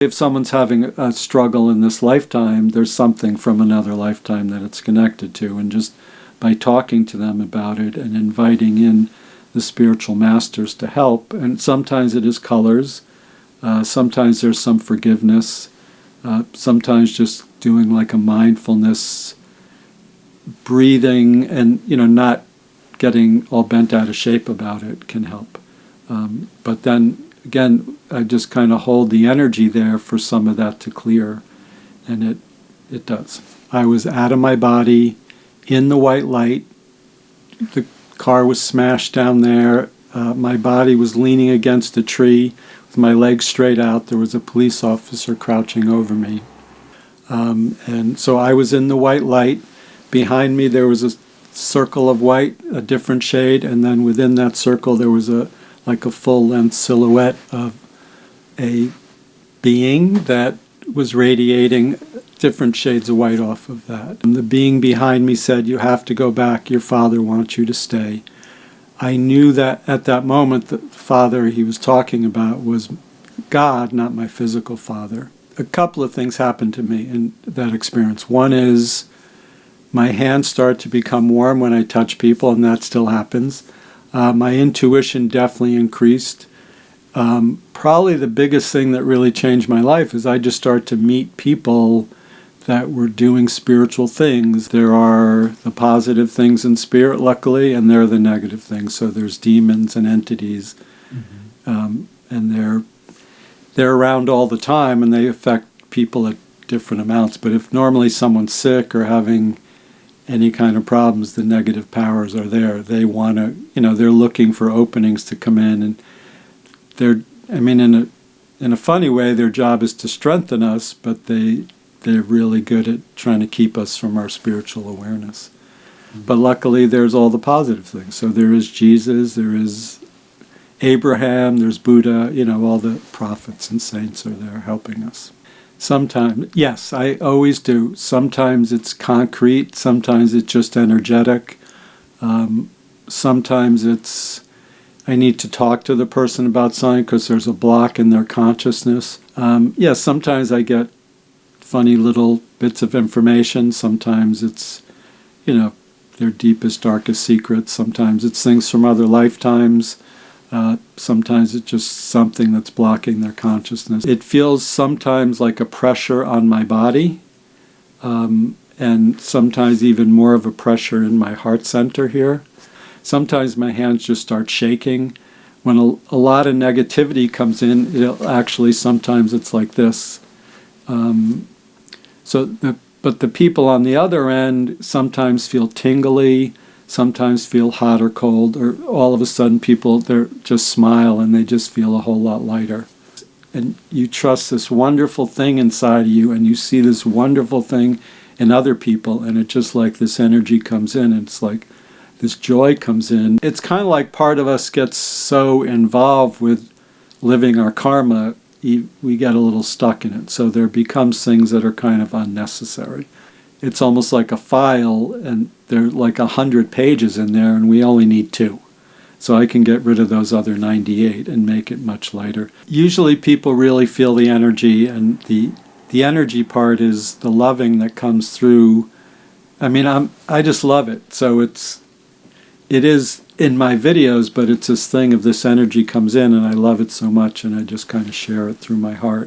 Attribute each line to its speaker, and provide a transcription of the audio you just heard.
Speaker 1: If someone's having a struggle in this lifetime, there's something from another lifetime that it's connected to. And just by talking to them about it and inviting in the spiritual masters to help, and sometimes it is colors, sometimes there's some forgiveness, sometimes just doing like a mindfulness, breathing, and not getting all bent out of shape about it can help. But then again, I just kind of hold the energy there for some of that to clear, and it does. I was out of my body in the white light. The car was smashed down there. My body was leaning against a tree with my legs straight out. There was a police officer crouching over me. And so I was in the white light. Behind me there was a circle of white, a different shade, and then within that circle there was like a full-length silhouette of a being that was radiating different shades of white off of that. And the being behind me said, "You have to go back. Your father wants you to stay." I knew that at that moment the father he was talking about was God, not my physical father. A couple of things happened to me in that experience. One is my hands start to become warm when I touch people, and that still happens. My intuition definitely increased. Probably the biggest thing that really changed my life is I just started to meet people that were doing spiritual things. There are the positive things in spirit, luckily, and there are the negative things. So there's demons and entities, and they're around all the time, and they affect people at different amounts. But if normally someone's sick or having any kind of problems, the negative powers are there. They want to, they're looking for openings to come in, and in a funny way, their job is to strengthen us, but they're really good at trying to keep us from our spiritual awareness. Mm-hmm. But luckily, there's all the positive things. So there is Jesus, there is Abraham, there's Buddha, all the prophets and saints are there helping us. Sometimes, yes, I always do. Sometimes it's concrete, sometimes it's just energetic. Sometimes it's I need to talk to the person about something because there's a block in their consciousness. Yes, sometimes I get funny little bits of information. Sometimes it's, their deepest, darkest secrets. Sometimes it's things from other lifetimes. Sometimes it's just something that's blocking their consciousness. It feels sometimes like a pressure on my body, and sometimes even more of a pressure in my heart center here. Sometimes my hands just start shaking. When a lot of negativity comes in, sometimes it's like this. But the people on the other end sometimes feel tingly, sometimes feel hot or cold, or all of a sudden they just smile and they just feel a whole lot lighter. And you trust this wonderful thing inside of you, and you see this wonderful thing in other people, and it's just like this energy comes in, and it's like this joy comes in. It's kind of like part of us gets so involved with living our karma, we get a little stuck in it. So there becomes things that are kind of unnecessary. It's almost like a file, and there are like 100 pages in there, and we only need 2. So I can get rid of those other 98 and make it much lighter. Usually people really feel the energy, and the energy part is the loving that comes through. I just love it. So it is in my videos, but it's this thing of this energy comes in, and I love it so much, and I just kind of share it through my heart.